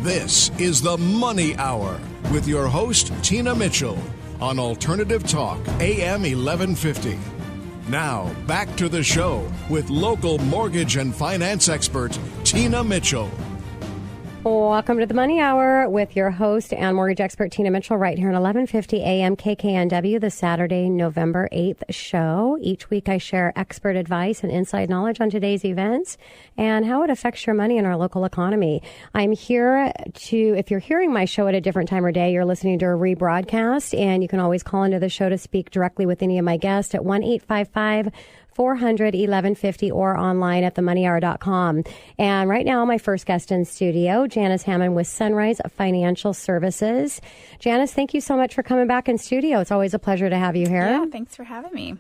This is the Money Hour with your host, Tina Mitchell, on Alternative Talk, AM 1150. Now, back to the show with local mortgage and finance expert, Tina Mitchell. Welcome to the Money Hour with your host and mortgage expert, Tina Mitchell, right here at 1150 AM KKNW, the Saturday, November 8th show. Each week I share expert advice and inside knowledge on today's events and how it affects your money in our local economy. I'm here if you're hearing my show at a different time or day, you're listening to a rebroadcast, and you can always call into the show to speak directly with any of my guests at 1-855-400-1150 or online at themoneyhour.com. And right now, my first guest in studio, Janice Hammond with Sunrise Financial Services. Janice, thank you so much for coming back in studio. It's always a pleasure to have you here. Yeah, thanks for having me.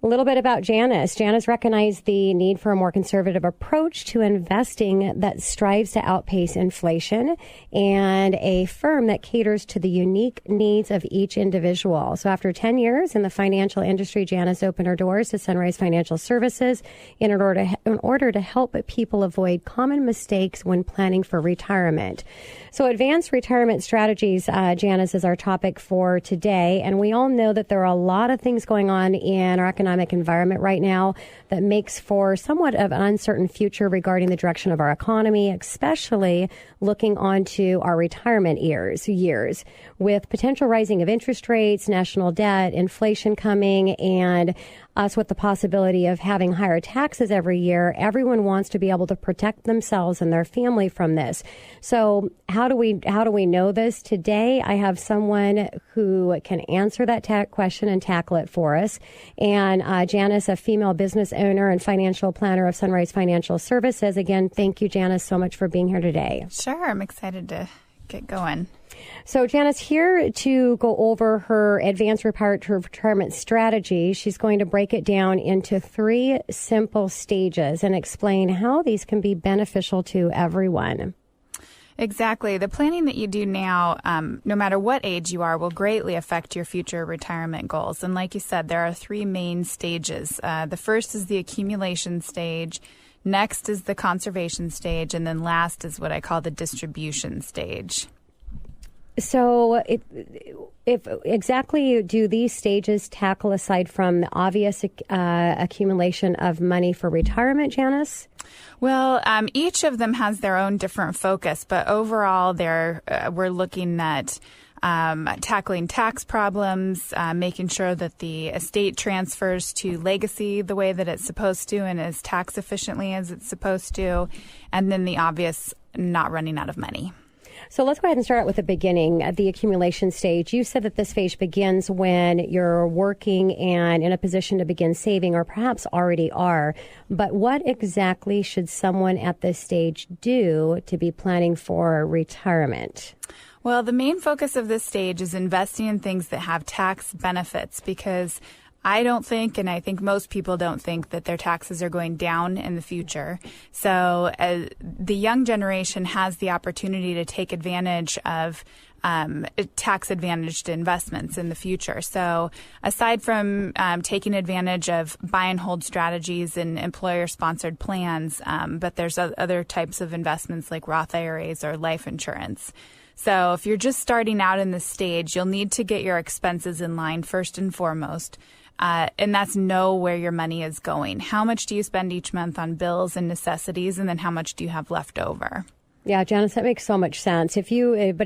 A little bit about Janice. Janice recognized the need for a more conservative approach to investing that strives to outpace inflation and a firm that caters to the unique needs of each individual. So after 10 years in the financial industry, Janice opened her doors to Sunrise Financial Services in order to help people avoid common mistakes when planning for retirement. So advanced retirement strategies, Janice, is our topic for today. And we all know that there are a lot of things going on in our economic environment right now that makes for somewhat of an uncertain future regarding the direction of our economy, especially looking onto our retirement years with potential rising of interest rates, national debt, inflation coming, and us with the possibility of having higher taxes every year. Everyone wants to be able to protect themselves and their family from this. So how do we know this? Today, I have someone who can answer that question and tackle it for us. And Janice, a female business owner and financial planner of Sunrise Financial Services. Again, thank you, Janice, so much for being here today. Sure. I'm excited to get going. So Janice, here to go over her advanced retirement strategy, she's going to break it down into 3 simple stages and explain how these can be beneficial to everyone. Exactly. The planning that you do now, no matter what age you are, will greatly affect your future retirement goals. And like you said, there are 3 main stages. The first is the accumulation stage. Next is the conservation stage. And then last is what I call the distribution stage. So if exactly do these stages tackle, aside from the obvious accumulation of money for retirement, Janice? Well, each of them has their own different focus, but overall we're looking at tackling tax problems, making sure that the estate transfers to legacy the way that it's supposed to and as tax efficiently as it's supposed to, and then the obvious, not running out of money. So let's go ahead and start out with the beginning, the accumulation stage. You said that this phase begins when you're working and in a position to begin saving, or perhaps already are. But what exactly should someone at this stage do to be planning for retirement? Well, the main focus of this stage is investing in things that have tax benefits, because I don't think, and I think most people don't think, that their taxes are going down in the future. So the young generation has the opportunity to take advantage of tax-advantaged investments in the future. So aside from taking advantage of buy and hold strategies and employer-sponsored plans, but there's other types of investments like Roth IRAs or life insurance. So if you're just starting out in this stage, you'll need to get your expenses in line first and foremost. And that's know where your money is going. How much do you spend each month on bills and necessities, and then how much do you have left over? Yeah, Janice, that makes so much sense. If I have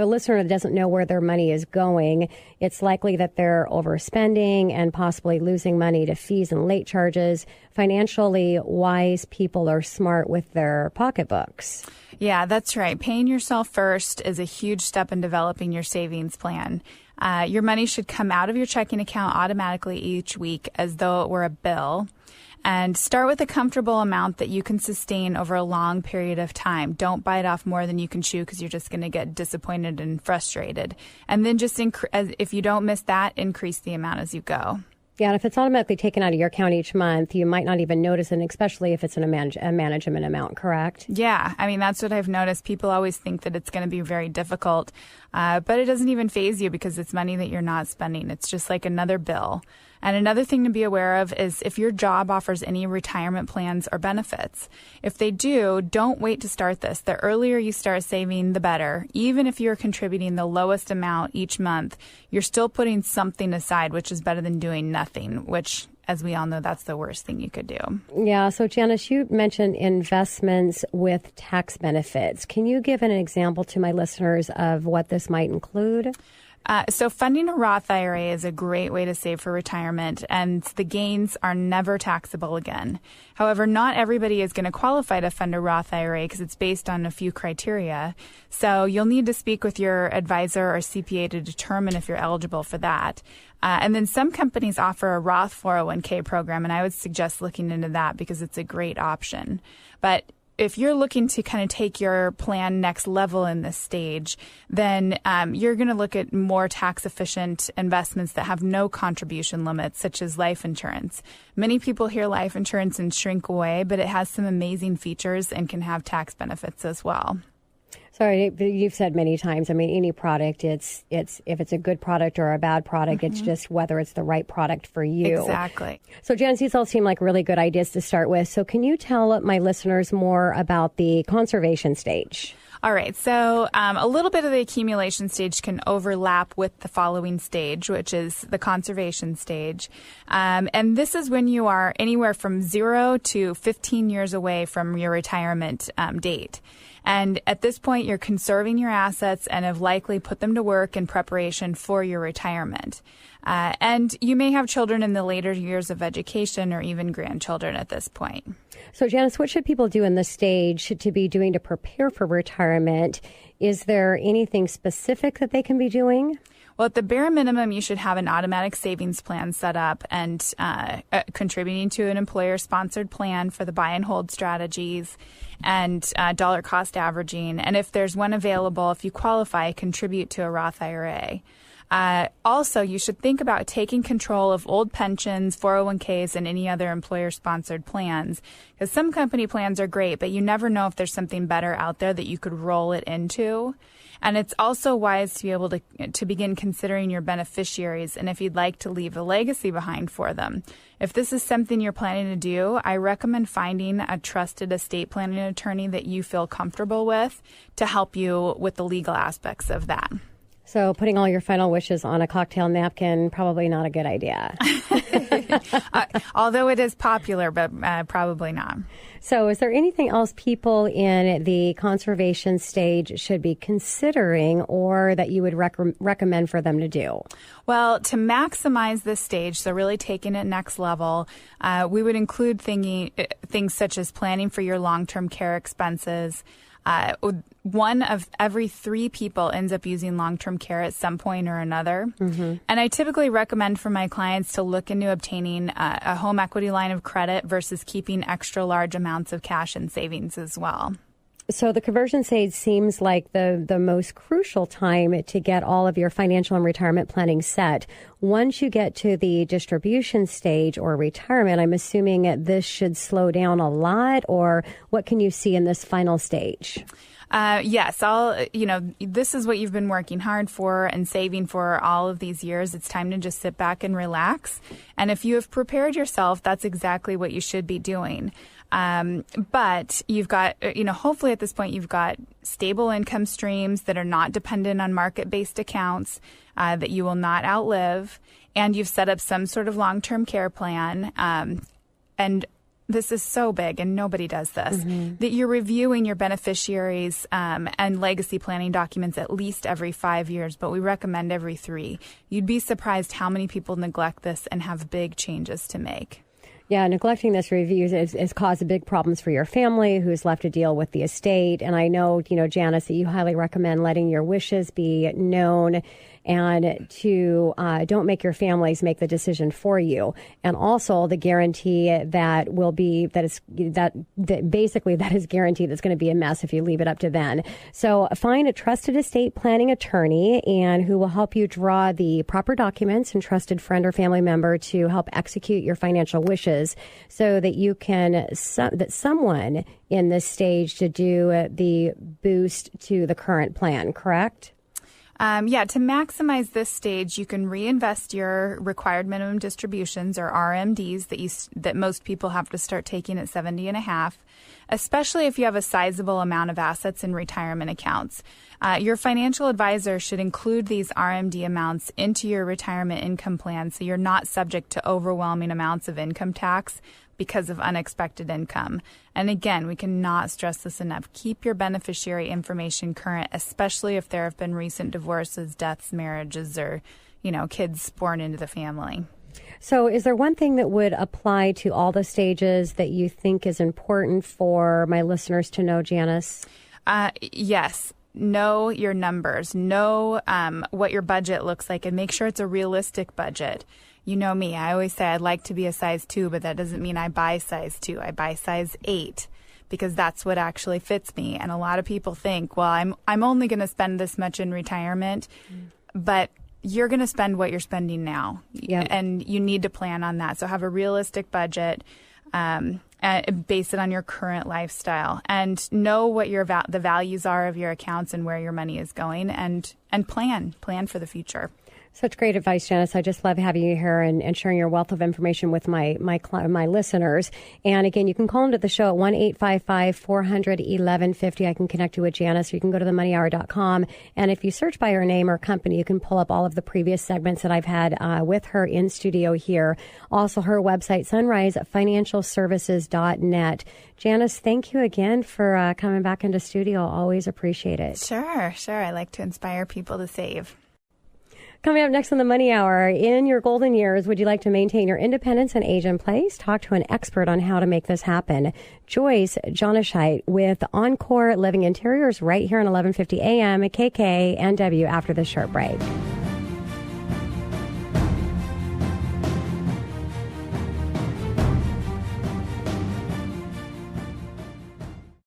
a listener that doesn't know where their money is going, it's likely that they're overspending and possibly losing money to fees and late charges. Financially wise people are smart with their pocketbooks. Yeah, that's right. Paying yourself first is a huge step in developing your savings plan. Your money should come out of your checking account automatically each week as though it were a bill. And start with a comfortable amount that you can sustain over a long period of time. Don't bite off more than you can chew, because you're just going to get disappointed and frustrated. And then just if you don't miss that, increase the amount as you go. Yeah, and if it's automatically taken out of your account each month, you might not even notice it, especially if it's a management amount, correct? Yeah, I mean, that's what I've noticed. People always think that it's going to be very difficult, but it doesn't even faze you because it's money that you're not spending. It's just like another bill. And another thing to be aware of is if your job offers any retirement plans or benefits. If they do, don't wait to start this. The earlier you start saving, the better. Even if you're contributing the lowest amount each month, you're still putting something aside, which is better than doing nothing, which, as we all know, that's the worst thing you could do. Yeah. So, Janice, you mentioned investments with tax benefits. Can you give an example to my listeners of what this might include? So funding a Roth IRA is a great way to save for retirement, and the gains are never taxable again. However, not everybody is going to qualify to fund a Roth IRA because it's based on a few criteria. So you'll need to speak with your advisor or CPA to determine if you're eligible for that. And then some companies offer a Roth 401k program, and I would suggest looking into that because it's a great option. But if you're looking to kind of take your plan next level in this stage, then you're going to look at more tax efficient investments that have no contribution limits, such as life insurance. Many people hear life insurance and shrink away, but it has some amazing features and can have tax benefits as well. Sorry, you've said many times, I mean, any product, it's if it's a good product or a bad product, it's just whether it's the right product for you. Exactly. So, Janice, these all seem like really good ideas to start with. So can you tell my listeners more about the conservation stage? All right. So a little bit of the accumulation stage can overlap with the following stage, which is the conservation stage. And this is when you are anywhere from 0 to 15 years away from your retirement date. And at this point, you're conserving your assets and have likely put them to work in preparation for your retirement. And you may have children in the later years of education or even grandchildren at this point. So, Janice, what should people do in this stage to be doing to prepare for retirement? Is there anything specific that they can be doing? Well, at the bare minimum, you should have an automatic savings plan set up and contributing to an employer-sponsored plan for the buy and hold strategies and dollar cost averaging. And if there's one available, if you qualify, contribute to a Roth IRA. Also, you should think about taking control of old pensions, 401ks, and any other employer-sponsored plans. Because some company plans are great, but you never know if there's something better out there that you could roll it into. And it's also wise to be able to begin considering your beneficiaries and if you'd like to leave a legacy behind for them. If this is something you're planning to do, I recommend finding a trusted estate planning attorney that you feel comfortable with to help you with the legal aspects of that. So putting all your final wishes on a cocktail napkin, probably not a good idea. Although it is popular, but probably not. So is there anything else people in the conservation stage should be considering or that you would recommend for them to do? Well, to maximize this stage, so really taking it next level, we would include things such as planning for your long-term care expenses. One of every 3 people ends up using long-term care at some point or another. Mm-hmm. And I typically recommend for my clients to look into obtaining a home equity line of credit versus keeping extra large amounts of cash in savings as well. So the conversion stage seems like the most crucial time to get all of your financial and retirement planning set. Once you get to the distribution stage or retirement, I'm assuming this should slow down a lot, or what can you see in this final stage? Yes, this is what you've been working hard for and saving for all of these years. It's time to just sit back and relax. And if you have prepared yourself, that's exactly what you should be doing. But you've got, hopefully at this point, you've got stable income streams that are not dependent on market-based accounts that you will not outlive. And you've set up some sort of long-term care plan. And this is so big, and nobody does this, that you're reviewing your beneficiaries and legacy planning documents at least every 5 years, but we recommend every 3. You'd be surprised how many people neglect this and have big changes to make. Yeah, neglecting this review has caused big problems for your family who's left to deal with the estate. And I know, Janice, that you highly recommend letting your wishes be known and to don't make your families make the decision for you. And also the guarantee that is guaranteed that's going to be a mess if you leave it up to them. So find a trusted estate planning attorney and who will help you draw the proper documents and trusted friend or family member to help execute your financial wishes so that you can, that someone in this stage to do the boost to the current plan, correct? To maximize this stage, you can reinvest your required minimum distributions, or RMDs, that most people have to start taking at 70 and a half, especially if you have a sizable amount of assets in retirement accounts. Your financial advisor should include these RMD amounts into your retirement income plan so you're not subject to overwhelming amounts of income tax because of unexpected income. And again, we cannot stress this enough. Keep your beneficiary information current, especially if there have been recent divorces, deaths, marriages, or, kids born into the family. So is there one thing that would apply to all the stages that you think is important for my listeners to know, Janice? Yes. Know your numbers. Know what your budget looks like, and make sure it's a realistic budget. You know me. I always say I'd like to be a size 2, but that doesn't mean I buy size 2. I buy size 8 because that's what actually fits me. And a lot of people think, well, I'm only going to spend this much in retirement, but you're going to spend what you're spending now. Yep. And you need to plan on that. So have a realistic budget. Base it on your current lifestyle, and know what the values are of your accounts and where your money is going, and plan for the future. Such great advice, Janice. I just love having you here and sharing your wealth of information with my listeners. And again, you can call into the show at 1-855-400-1150. I can connect you with Janice, or you can go to themoneyhour.com. And if you search by her name or company, you can pull up all of the previous segments that I've had with her in studio here. Also, her website, sunrisefinancialservices.net. Janice, thank you again for coming back into studio. Always appreciate it. Sure. I like to inspire people to save. Coming up next on the Money Hour, in your golden years, would you like to maintain your independence and age in place? Talk to an expert on how to make this happen. Joyce Jonascheit with Encore Living Interiors right here on 1150 AM at KKNW after this short break.